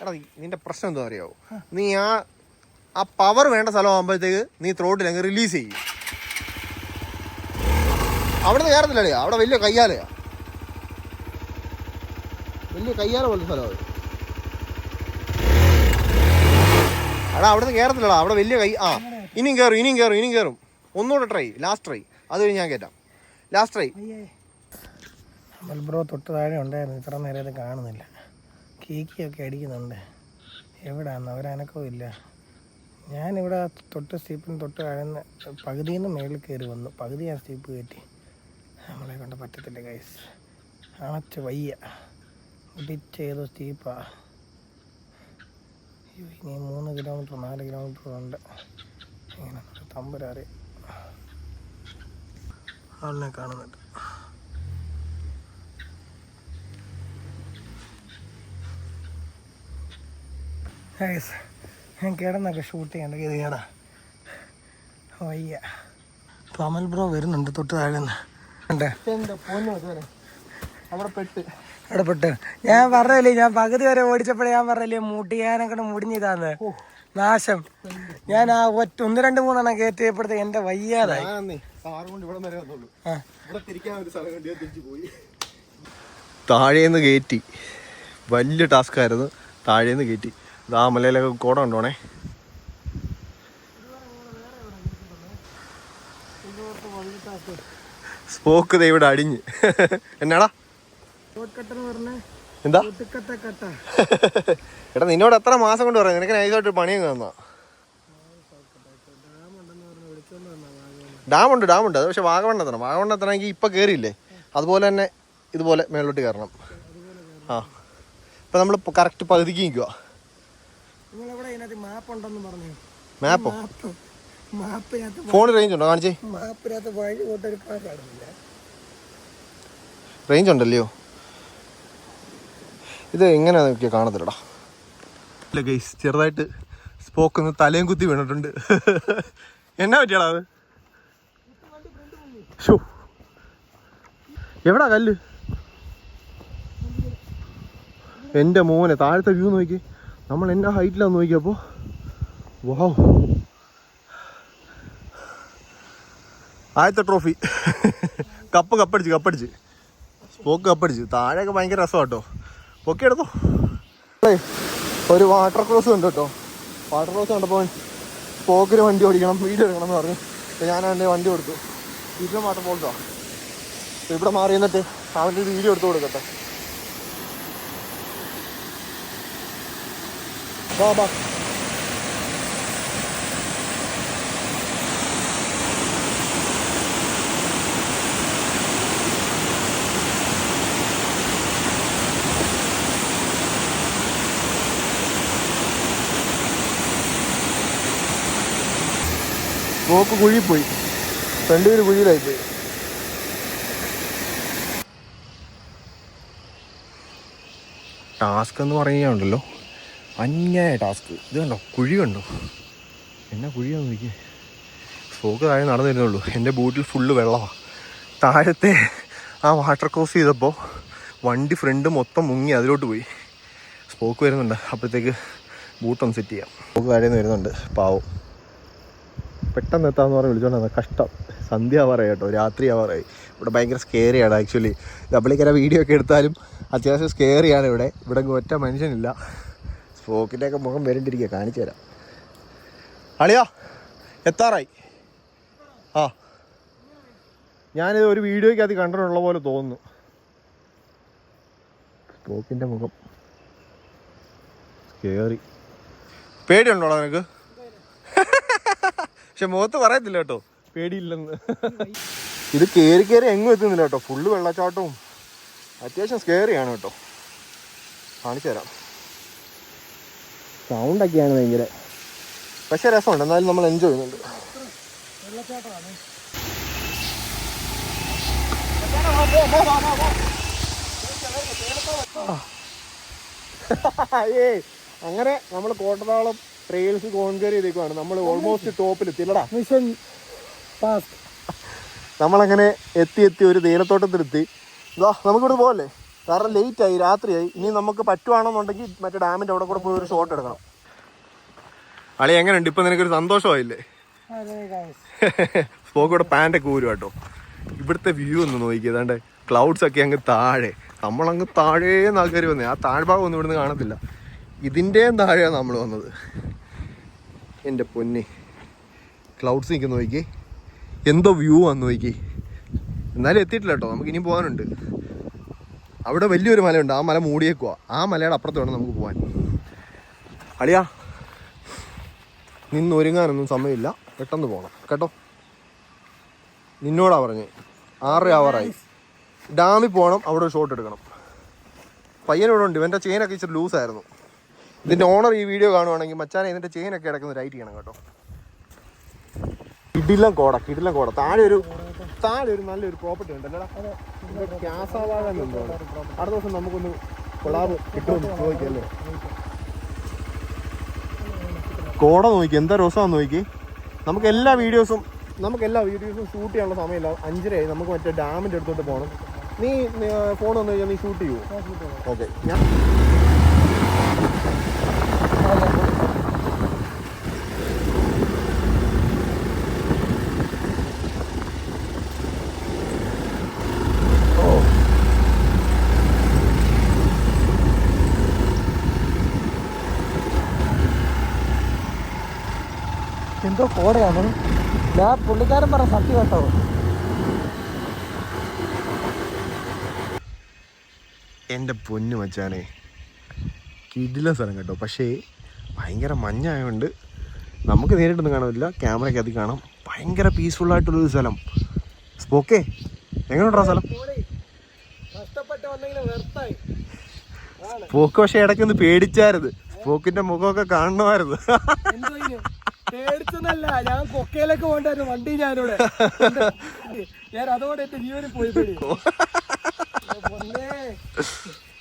എടാ നിന്റെ പ്രശ്നം എന്താ അറിയാവോ? നീ ആ പവർ വേണ്ട സ്ഥലം ആകുമ്പോഴത്തേക്ക് നീ ത്രോട്ടിൽ അങ്ങ് റിലീസ് ചെയ്യും. അവിടെ നിന്ന് കയറത്തില്ലേ, അവിടെ വലിയ കയ്യാല പോലത്തെ സ്ഥലമാണ്. എടാ അവിടെ നിന്ന് കയറത്തില്ലടാ, അവിടെ വലിയ കൈ. ആ ഇനിയും കയറും. ഒന്നുകൂടെ ട്രൈ, ലാസ്റ്റ് ട്രൈ. അത് കഴിഞ്ഞ് ഞാൻ കയറ്റാം. Last try. ബൽബ്രോ തൊട്ട് താഴെ ഉണ്ടായിരുന്നു, ഇത്ര നേരം കാണുന്നില്ല. കേക്കിയൊക്കെ അടിക്കുന്നുണ്ട്. എവിടെയാണെന്ന് ഒരനക്കവും ഇല്ല. ഞാനിവിടെ തൊട്ട് സ്റ്റീപ്പിന് തൊട്ട് കഴിഞ്ഞ് പകുതിയിൽ നിന്ന് മേളിൽ കയറി വന്നു. പകുതി ആ സ്റ്റീപ്പ് കയറ്റി. നമ്മളെ കൊണ്ട് പറ്റത്തില്ല ഗൈസ്. അണച്ച് വയ്യ. ഇടിച്ചേതോ സ്റ്റീപ്പാ. ഇനി 3 കിലോമീറ്റർ 4 കിലോമീറ്റർ ഉണ്ട്. ഇങ്ങനെ തമ്പുരാറി. ആളിനെ കാണുന്നുണ്ട്. ഞാൻ കിടന്നൊക്കെ ഷൂട്ട് ചെയ്യണ്ട ഗതികേടാ വയ്യ. ഇപ്പം അമൽ ബ്രോ വരുന്നുണ്ട് തൊട്ട് താഴെ അവിടെ പെട്ട്. ഞാൻ പറഞ്ഞല്ലേ, ഞാൻ പകുതി വരെ ഓടിച്ചപ്പോഴേ ഞാൻ പറഞ്ഞല്ലേ മുടിയാനൊക്കെ മുടിഞ്ഞിതാന്ന് നാശം. ഞാൻ ആ 1, 2, 3 കയറ്റിയപ്പോഴത്തെ എന്റെ വയ്യാതായി. താഴേന്ന് കയറ്റി, വലിയ ടാസ്ക് ആയിരുന്നു. താഴേന്ന് കയറ്റി ആ മലയിലൊക്കെ കോട ഉണ്ടോണേ. സ്പോക്ക് ദേ ഇവിടെ അടിഞ്ഞ്. എന്നാടാ എന്താ എടാ, നിന്നോട് എത്ര മാസം കൊണ്ട് പറയാം, നിനക്ക് നൈസായിട്ട് പണിയൊക്കെ തന്നാ. ഡാമുണ്ട് അത് പക്ഷെ വാഗമണ്ണെത്തണമെങ്കിൽ ഇപ്പൊ കേറിയില്ലേ, അതുപോലെ തന്നെ ഇതുപോലെ മേലോട്ട് കയറണം. ആ ഇപ്പൊ നമ്മൾ കറക്റ്റ് പകുതിക്ക് നിൽക്കുക. മാപ്പോ ഫോണിൽ റേഞ്ച് ഉണ്ടോ കാണിച്ചേ? റേഞ്ച് ഉണ്ടല്ലോ. ഇത് എങ്ങനെയാ നോക്കിയാൽ കാണത്തില്ലടാ. ഇല്ല ഗൈസ്, ചെറുതായിട്ട് സ്പോക്കൊന്ന് തലയും കുത്തി വീണിട്ടുണ്ട്. എന്നാ പറ്റിയാടാ അത്? ഷോ എവിടാ കല്ല്? എൻ്റെ മോനെ, താഴത്തെ വ്യൂ നോക്കി. നമ്മൾ എന്നാ ഹൈറ്റിലാന്ന് നോക്കിയപ്പോൾ വാവ്, ആദ്യത്തെ ട്രോഫി. കപ്പടിച്ച് സ്പോക്ക് കപ്പടിച്ച്. താഴെയൊക്കെ ഭയങ്കര രസം കേട്ടോ. പൊക്കി എടുത്തോ. ഒരു വാട്ടർ ക്രോസ് ഉണ്ട് കേട്ടോ. വാട്ടർ ക്രോസ് കണ്ടപ്പോൾ സ്പോക്കിൽ വണ്ടി ഓടിക്കണം, വീഡിയോ എടുക്കണം എന്ന് പറഞ്ഞു. അപ്പോൾ ഞാൻ അവൻ്റെ വണ്ടി കൊടുത്തു. ഇതിലും വാട്ടർ ഫോൾസാ. ഇവിടെ മാറി എന്നിട്ട് അവൻ്റെ ഒരു വീഡിയോ എടുത്ത് കൊടുക്കട്ടെ. ബാ സ്പോക്ക് കുഴി പോയി, ഫ്രണ്ട് വീല് കുഴിയിലായിപ്പോയി. ടാസ്ക് എന്ന് പറയുകയാണല്ലോ, അന്യായ ടാസ്ക്. ഇത് കണ്ടോ, കുഴി കണ്ടോ, എന്നാ കുഴിയാന്ന് നോക്കിയേ. സ്പോക്ക് താഴെ നടന്നു തരുന്നുള്ളൂ. എൻ്റെ ബൂട്ടിൽ ഫുള്ള് വെള്ളമാണ്. താഴത്തെ ആ വാട്ടർ ക്രോസ് ചെയ്തപ്പോൾ വണ്ടി ഫ്രണ്ട് മൊത്തം മുങ്ങി അതിലോട്ട് പോയി. സ്പോക്ക് വരുന്നുണ്ട്, അപ്പോഴത്തേക്ക് ബൂട്ടൊന്ന് സെറ്റ് ചെയ്യാം. സ്പോക്ക് താഴെ നിന്ന് വരുന്നുണ്ട്, പാവം. പെട്ടെന്ന് എത്താമെന്ന് പറഞ്ഞ് വിളിച്ചോണ്ടാ, കഷ്ടം. സന്ധ്യ ആവാറായി കേട്ടോ, രാത്രി ആവാറായി. ഇവിടെ ഭയങ്കര സ്കേറിയാണ് ആക്ച്വലി. ഡബിളിക്കര വീഡിയോ ഒക്കെ എടുത്താലും അത്യാവശ്യം സ്കേറിയാണ് ഇവിടെ. ഇവിടെ ഒറ്റ മനുഷ്യനില്ല. സ്പോക്കിൻ്റെയൊക്കെ മുഖം വരണ്ടിരിക്കുക, കാണിച്ചു തരാം. അളിയാ എത്താറായി. ആ ഞാനിത് ഒരു വീഡിയോയ്ക്കകത്ത് കണ്ടിട്ടുള്ള പോലെ തോന്നുന്നു. സ്പോക്കിൻ്റെ മുഖം സ്കേറി. പേടിയുണ്ടോടാ നിനക്ക്? പക്ഷെ മുഖത്ത് പറയത്തില്ല കേട്ടോ പേടിയില്ലെന്ന്. ഇത് കയറി എങ്ങും എത്തുന്നില്ല കേട്ടോ. ഫുള്ള് വെള്ളച്ചാട്ടവും അത്യാവശ്യം സ്കേറിയാണ് കേട്ടോ. കാണിച്ചു തരാം. സൗണ്ടൊക്കെയാണ് ഭയങ്കര, പക്ഷെ രസമുണ്ട്. എന്നാലും നമ്മൾ എൻജോയ് ചെയ്യുന്നുണ്ട്. ഏയ് അങ്ങനെ നമ്മൾ കോട്ടതാളം ട്രെയിൽസ് കോൺകർ ചെയ്തേക്കുവാണ്. നമ്മൾ ഓൾമോസ്റ്റ് ടോപ്പിലെത്തില്ലടാ. Mission pass. നമ്മളങ്ങനെ എത്തി ഒരു തേയിലത്തോട്ടത്തിലെത്തി. ഇതാ നമുക്കിവിടെ പോകല്ലേ, കാരണം ലേറ്റായി, രാത്രിയായി. ഇനി നമുക്ക് പറ്റുവാണെന്നുണ്ടെങ്കിൽ മറ്റേ ഡാമിൻ്റെ അവിടെ കൂടെ പോയി ഒരു ഷോട്ട് എടുക്കണം. അളി എങ്ങനെയുണ്ട് ഇപ്പം? നിനക്കൊരു സന്തോഷമായില്ലേ? സ്പോക്കോടെ പാൻ്റൊക്കെ ഊരും കേട്ടോ. ഇവിടുത്തെ വ്യൂ ഒന്ന് നോക്കി. ഏതാണ്ട് ക്ലൗഡ്സ് ഒക്കെ അങ്ങ് താഴെ, നമ്മളങ്ങ് താഴേന്ന് ആൾക്കാർ വന്നേ. ആ താഴ്ഭാഗം ഒന്നും ഇവിടുന്ന് കാണത്തില്ല. ഇതിൻ്റെയും താഴെയാണ് നമ്മൾ വന്നത്. എൻ്റെ പൊന്നെ, ക്ലൗഡ്സ് നിൽക്കുന്ന നോക്കി, എന്തോ വ്യൂ ആണെന്ന് നോക്കി. എന്നാലും എത്തിയിട്ടില്ല കേട്ടോ, നമുക്ക് ഇനിയും പോകാനുണ്ട്. അവിടെ വലിയൊരു മലയുണ്ട്, ആ മല മൂടിയേക്കുവാ. ആ മലയുടെ അപ്പുറത്ത് വേണം നമുക്ക് പോകാൻ. അളിയാ നിന്നൊരുങ്ങാനൊന്നും സമയമില്ല, പെട്ടെന്ന് പോകണം കേട്ടോ. നിന്നോടാ പറഞ്ഞേ, 6 ആവറായി. ഡാമിൽ പോകണം, അവിടെ ഒരു ഷോട്ട് എടുക്കണം. പയ്യനോട് ഉണ്ട്, ഇവൻ്റെ ചെയിനൊക്കെ ഇച്ചിരി ലൂസായിരുന്നു. ഇതിൻ്റെ ഓണർ ഈ വീഡിയോ കാണുവാണെങ്കിൽ മച്ചാനെ ഇതിൻ്റെ ചെയിനൊക്കെ ഇടയ്ക്കുന്ന റൈറ്റ് ചെയ്യണം കേട്ടോ. കിടിലം കോട താഴെ ഒരു താഴെ ഒരു നല്ലൊരു പ്രോപ്പർട്ടി ഉണ്ടല്ലോ ക്യാസവാഴ എന്തോ. അടുത്ത ദിവസം നമുക്കൊന്ന് കൊളാബ് കിട്ടുമെന്ന് ചോദിക്കല്ലേ. കോട നോക്കി എന്താ രസമാണെന്ന് നോക്കി. നമുക്ക് എല്ലാ വീഡിയോസും ഷൂട്ട് ചെയ്യാനുള്ള സമയമില്ല. 5:30 നമുക്ക് മറ്റേ ഡാമിൻ്റെ അടുത്തോട്ട് പോകണം. നീ ഫോൺ വന്നു കഴിഞ്ഞാൽ നീ ഷൂട്ട് ചെയ്യുമോ? ഓക്കെ. ഞാൻ എന്തോ കോടയാണ്. ഞാൻ പുള്ളിക്കാരൻ പറഞ്ഞ സത്യം കേട്ടോ. എൻ്റെ പൊന്നു മച്ചാനെ കിടിലൻ സ്ഥലം കേട്ടോ. പക്ഷേ ഭയങ്കര മഞ്ഞായതുകൊണ്ട് നമുക്ക് നേരിട്ടൊന്നും കാണാനില്ല, ക്യാമറയ്ക്കകത്ത് കാണാം. ഭയങ്കര പീസ്ഫുള്ളായിട്ടുള്ളൊരു സ്ഥലം. സ്പോക്കേ എങ്ങനെയുണ്ടോ സ്ഥലം? സ്പോക്ക് പക്ഷേ ഇടയ്ക്കൊന്ന് പേടിച്ചായിരുന്നു. സ്പോക്കിന്റെ മുഖമൊക്കെ കാണണമായിരുന്നു. പേടിച്ചെന്നല്ല, ഞാൻ കൊക്കയിലേക്ക് പോകണ്ടായിരുന്നു വണ്ടി. ഞാൻ അതോടെ എന്റെ ജീവനും പോയി.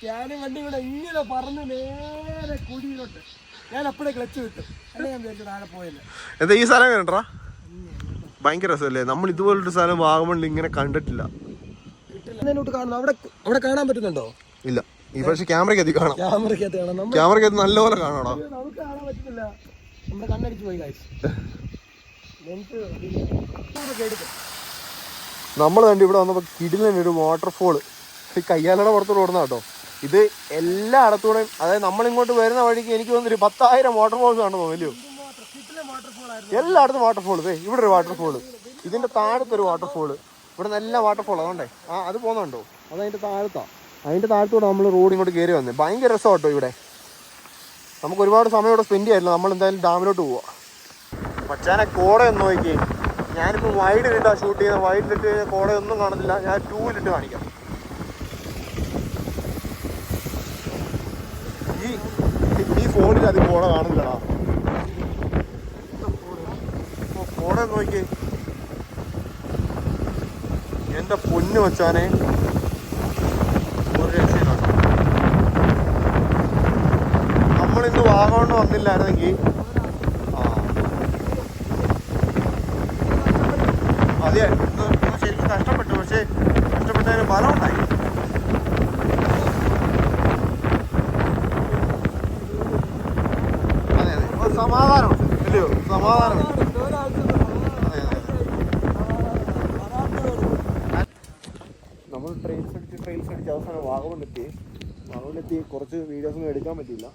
ഞാനും വണ്ടി കൂടെ ഇങ്ങനെ പറന്ന് നേരെ കുടിയിലോട്ട്. ഞാൻ അപ്പോഴേ ക്ലച്ച് വിട്ടു. അല്ലെ ഞാൻ വിചാരിച്ചു താഴെ പോയല്ലേ. എന്താ ഈ സ്ഥലം കണ്ടാ? ഭയങ്കര രസമല്ലേ? നമ്മൾ ഇതുപോലൊരു സ്ഥലം വാഗമണ്ണിൽ ഇങ്ങനെ കണ്ടിട്ടില്ല. കാണുന്നു. അവിടെ കാണാൻ പറ്റുന്നുണ്ടോ? ഇല്ല. ഈ പക്ഷെ ക്യാമറയ്ക്കകത്ത് കാണാം. ക്യാമറയ്ക്കകത്ത് നല്ലപോലെ കാണാടാ. നമുക്ക് കാണാൻ പറ്റുന്നില്ല. നമ്മുടെ കണ്ണടിച്ചു പോയി. നമ്മൾ കണ്ട് ഇവിടെ വന്നപ്പോൾ കിടിലൊരു വാട്ടർഫോള് ഈ കയ്യാലയുടെ പുറത്തോട്ട് ഓടുന്ന കേട്ടോ. ഇത് എല്ലായിടത്തൂടെയും, അതായത് നമ്മളിങ്ങോട്ട് വരുന്ന വഴിക്ക് എനിക്ക് തോന്നുന്നു 10,000 വാട്ടർഫോൾസ് ആണെന്ന് തോന്നില്ലയോ? എല്ലായിടത്തും വാട്ടർഫോള്. ഇവിടെ ഒരു വാട്ടർഫോള്, ഇതിന്റെ താഴത്തൊരു വാട്ടർഫോള്, ഇവിടെ നല്ല വാട്ടർഫോൾ. അതുകൊണ്ടേ അത് പോകുന്നുണ്ടോ? അതതിന്റെ താഴത്തൂടെ നമ്മൾ റോഡ് ഇങ്ങോട്ട് കയറി വന്നേ. ഭയങ്കര രസം കേട്ടോ ഇവിടെ. നമുക്ക് ഒരുപാട് സമയം ഇവിടെ സ്പെൻഡ് ചെയ്യാറില്ല. നമ്മൾ എന്തായാലും ഡാമിലോട്ട് പോവാം. മച്ചാനെ കോടയൊന്നും നോക്കി. ഞാനിപ്പോൾ വൈഡിലിട്ടാ ഷൂട്ട് ചെയ്യുന്നത്. വൈഡിലിട്ട് കഴിഞ്ഞാൽ കോടയൊന്നും കാണത്തില്ല. ഞാൻ 2-ലിട്ട് കാണിക്കാം. ഈ ഫോണിൽ അത് കോട കാണുന്നില്ലടാ. കോട നോക്കി. എൻ്റെ പൊന്നു മച്ചാനെ ഒരു രക്ഷയില്ല. നമ്മളിന്ന് വാഗമണ്ണ് വന്നില്ലായിരുന്നെങ്കിൽ അതെ ശരിക്കും കഷ്ടപ്പെട്ടു. പക്ഷേ കഷ്ടപ്പെട്ടതിന് ഫലം ഉണ്ടായി. അതെ അതെ, സമാധാനമുണ്ട് ഇല്ലയോ? സമാധാനമുണ്ട്. നമ്മൾ ട്രെയിൽസ് അടിച്ച് അവസാനം വാഗമണ്ണെത്തി കുറച്ച് വീഡിയോസൊന്നും എടുക്കാൻ പറ്റിയില്ല.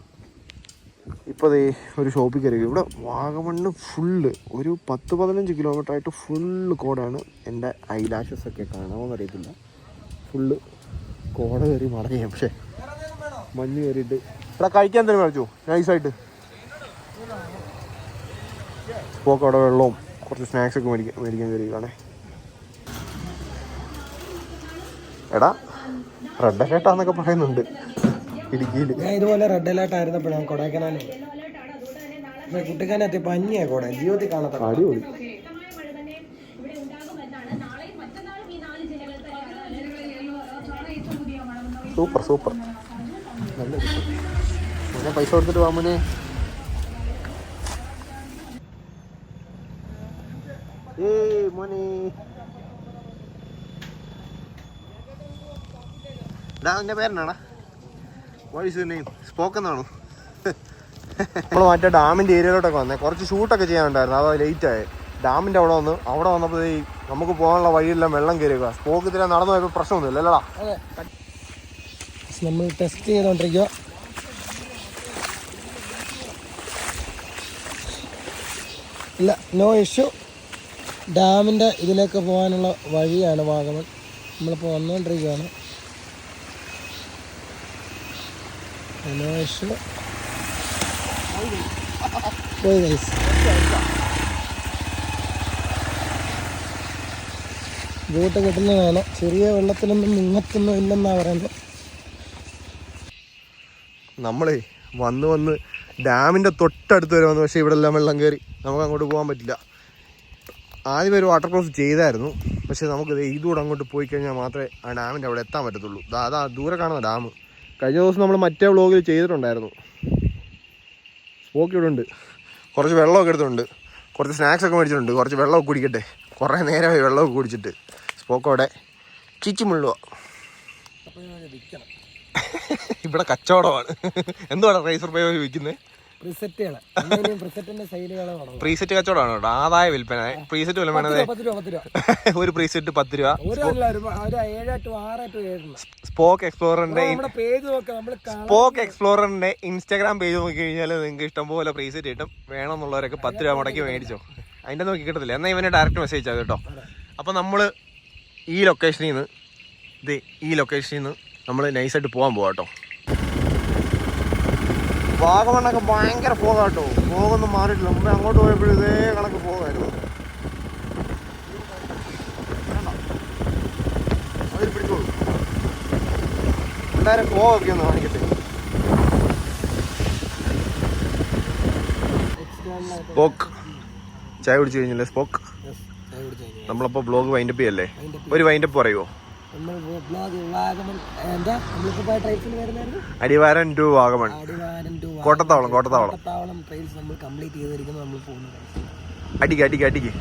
ഇപ്പോൾ ദേ ഒരു ഷോപ്പിൽ കയറി. ഇവിടെ വാഗമണ്ണ് ഫുള്ള് ഒരു 10-15 കിലോമീറ്റർ ആയിട്ട് ഫുള്ള് കോടയാണ്. എൻ്റെ ഐലാഷസ് ഒക്കെ കാണാമെന്ന് അറിയത്തില്ല. ഫുള്ള് കോട കയറി മടങ്ങിയാണ്. പക്ഷേ മഞ്ഞ് കയറിയിട്ട് ഇവിടെ കഴിക്കാൻ തന്നെ കഴിച്ചു നൈസായിട്ട്. പോക്ക് അവിടെ വെള്ളവും കുറച്ച് സ്നാക്സൊക്കെ മേടിക്കാൻ കയറിയതാണേ. എടാ റെഡ് അലേർട്ടാന്നൊക്കെ പറയുന്നുണ്ട് ഇടുക്കിയിൽ. ഞാൻ ഇതുപോലെ റെഡ് അലേർട്ട് ആയിരുന്നപ്പോഴാണ് കൊടൈക്കനാലിൽ കുട്ടിക്കാനകത്ത് പഞ്ഞിയാ കോട ജീവിതത്തിൽ കാണാത്ത. അടിപൊളി. സൂപ്പർ നല്ല മോനെ പൈസ കൊടുത്തിട്ട് പോവാൻ മോനെ. മോനെ എൻ്റെ പേരെന്നാടാ? What is your name? Spoke എന്നാണോ? നമ്മൾ മറ്റേ ഡാമിൻ്റെ ഏരിയയിലോട്ടൊക്കെ വന്നേ. കുറച്ച് ഷൂട്ടൊക്കെ ചെയ്യാനുണ്ടായിരുന്നു. അത് ലേറ്റായി. ഡാമിൻ്റെ അവിടെ വന്നപ്പോൾ നമുക്ക് പോകാനുള്ള വഴിയെല്ലാം വെള്ളം കയറിയേക്കുക. സ്പോക്ക് ഇതിലെ നടന്നു പോയപ്പോൾ പ്രശ്നമൊന്നുമില്ല അല്ലടാ? നമ്മൾ ടെസ്റ്റ് ചെയ്തോണ്ടിരിക്കുക. ഇല്ല, നോ ഇഷ്യൂ. ഡാമിൻ്റെ ഇതിലേക്ക് പോകാനുള്ള വഴിയാണ് വാഗമൺ. നമ്മളിപ്പോൾ വന്നുകൊണ്ടിരിക്കുകയാണ്. No issue. പോയി ഗൈസ്. ബോട്ട് കിട്ടുന്നതാണ്. ചെറിയ വെള്ളത്തിലൊന്നും മുങ്ങത്തൊന്നും ഇല്ലെന്നാണ് പറയുന്നത്. നമ്മളേ വന്ന് ഡാമിൻ്റെ തൊട്ടടുത്ത് വരെ വന്നു. പക്ഷേ ഇവിടെ എല്ലാം വെള്ളം കയറി. നമുക്ക് അങ്ങോട്ട് പോകാൻ പറ്റില്ല. ആദ്യം ഒരു വാട്ടർ ക്രോസ് ചെയ്തായിരുന്നു. പക്ഷേ നമുക്ക് ഇതുകൂടെ അങ്ങോട്ട് പോയി കഴിഞ്ഞാൽ മാത്രമേ ആ ഡാമിൻ്റെ അവിടെ എത്താൻ പറ്റത്തുള്ളൂ. അതാ ദൂരെ കാണുന്ന ഡാം. കഴിഞ്ഞ ദിവസം നമ്മൾ മറ്റേ വ്ളോഗിൽ ചെയ്തിട്ടുണ്ടായിരുന്നു. സ്പോക്ക് ഇവിടെ ഉണ്ട്, കുറച്ച് വെള്ളമൊക്കെ എടുത്തിട്ടുണ്ട്, കുറച്ച് സ്നാക്സൊക്കെ മേടിച്ചിട്ടുണ്ട്. കുറച്ച് വെള്ളമൊക്കെ കുടിക്കട്ടെ, കുറേ നേരമായി വെള്ളമൊക്കെ കുടിച്ചിട്ട്. സ്പോക്കോടെ ചിച്ചിമുള്ളുക. ഇവിടെ കച്ചവടമാണ്. എന്തുവാണ് റൈസർ പേ വിൽക്കുന്നത്? പ്രീസെറ്റ് കച്ചവടമാണ് കേട്ടോ, ആദായ വിൽപ്പന. പ്രീസെറ്റ് വില വേണത് ഒരു പ്രീസെറ്റ് 10 രൂപ. സ്പോക്ക് എക്സ്പ്ലോററിന്റെ ഇൻസ്റ്റാഗ്രാം പേജ് നോക്കി കഴിഞ്ഞാൽ നിങ്ങൾക്ക് ഇഷ്ടംപോലെ പ്രീസെറ്റ് കിട്ടും. വേണമെന്നുള്ളവരൊക്കെ 10 രൂപ മുടക്കി മേടിച്ചോ. അതിൻ്റെ നോക്കി കിട്ടത്തില്ല, എന്നാൽ ഇവനെ ഡയറക്റ്റ് മെസ്സേജ് ആകും കേട്ടോ. അപ്പം നമ്മൾ ഈ ലൊക്കേഷനിൽ നിന്ന് നമ്മൾ നൈസായിട്ട് പോകാൻ പോകാം കേട്ടോ. വാഗമണ്ണൊക്കെ ഭയങ്കര പോകാട്ടോ, പോകൊന്നും മാറിയിട്ടില്ല. മുമ്പേ അങ്ങോട്ട് പോയപ്പോഴും ഇതേ കണക്ക് പോകായിരുന്നു. അതിൽ പിടിച്ചോളൂ, എല്ലാവരും പോകൊക്കെ ഒന്ന് കാണിക്കട്ടെ. സ്പോക്ക് ചായ കുടിച്ചു കഴിഞ്ഞല്ലേ? സ്പോക്ക് നമ്മളപ്പോൾ ബ്ലോഗ് വൈൻഡപ്പ് ചെയ്യല്ലേ? ഒരു വൈൻഡപ്പ് പറയുമോ? അടിവാരം ടു വാഗമൺ, കോട്ടത്താവളം ട്രെയിൽസ് നമ്മൾ കംപ്ലീറ്റ് ചെയ്തിരിക്കുന്നു. നമ്മൾ പോകുന്നത് അടിക്ക്